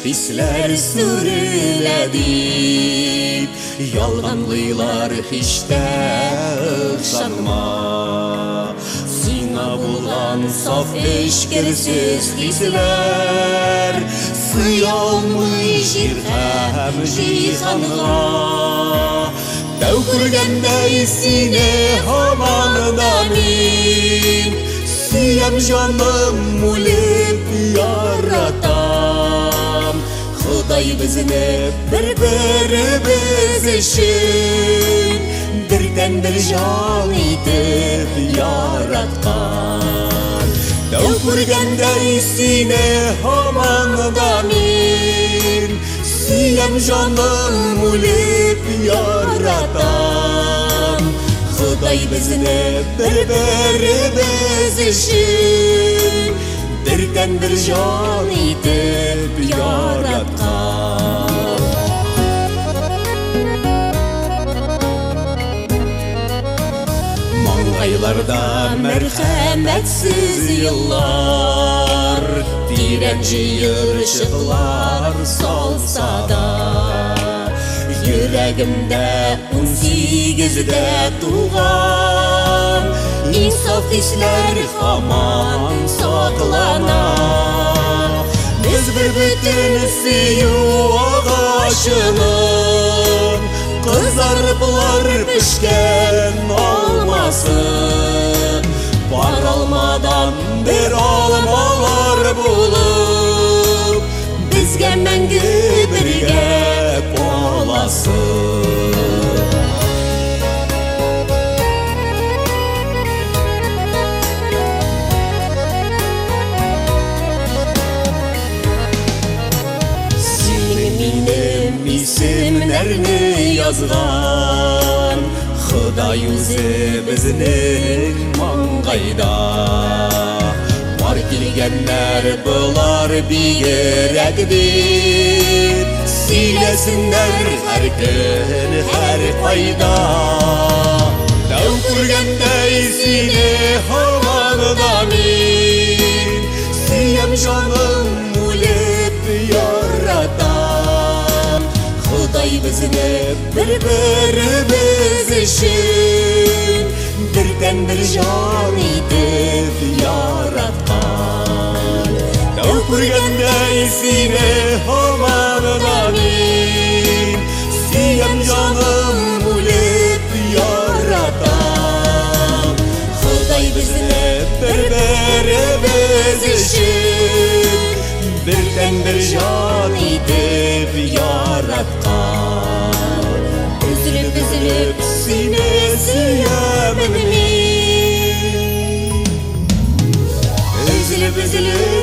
hisler sürüledi. Yalganlılar hiç de ışanma. Sina bulan saf eşkirsiz hisler sıyalmış hem cihanğa. Däw күргәндәй сине һаман да мин сөям җаным үлеп яратам. Ходай безне бер-беребез өчен бердән-бер җан итеп яраткан. Дәw күргәндәй сине һаман да мин сөям җаным үлеп яратам. Ходай безне бер-беребез өчен бердән-бер җан итеп яраткан. Маңгайларда мәрхәмәтсез еллар тирән җыерчыклар салса да, йөрәгемдә 18-дә туган инсаф хисләр һаман саклана. Без бер бөтен сөю агачының кызарыплар пешкән алмасын. Бар алмадан бер алмалар булып безгә мәңге бергә каласың. Син минем исемнәрне язган, Ходай үзе безнең маңгайда. Бар килгәннәр булар бигрәк дип сөйләсеннәр һәр көн һәр кайда. Дәw күргәндәй сине һаман да мин сөям җаным үлеп яратам. Ходай безне бер-беребез өчен бердән-бер җан итеп яраткан. Дәw күргәндәй сине һаман да мин сөям җаным үлеп яратам. Ходай безне бер-беребез өчен бердән-бер җан итеп яраткан. Üzülüp сине сөям мин, üzülüp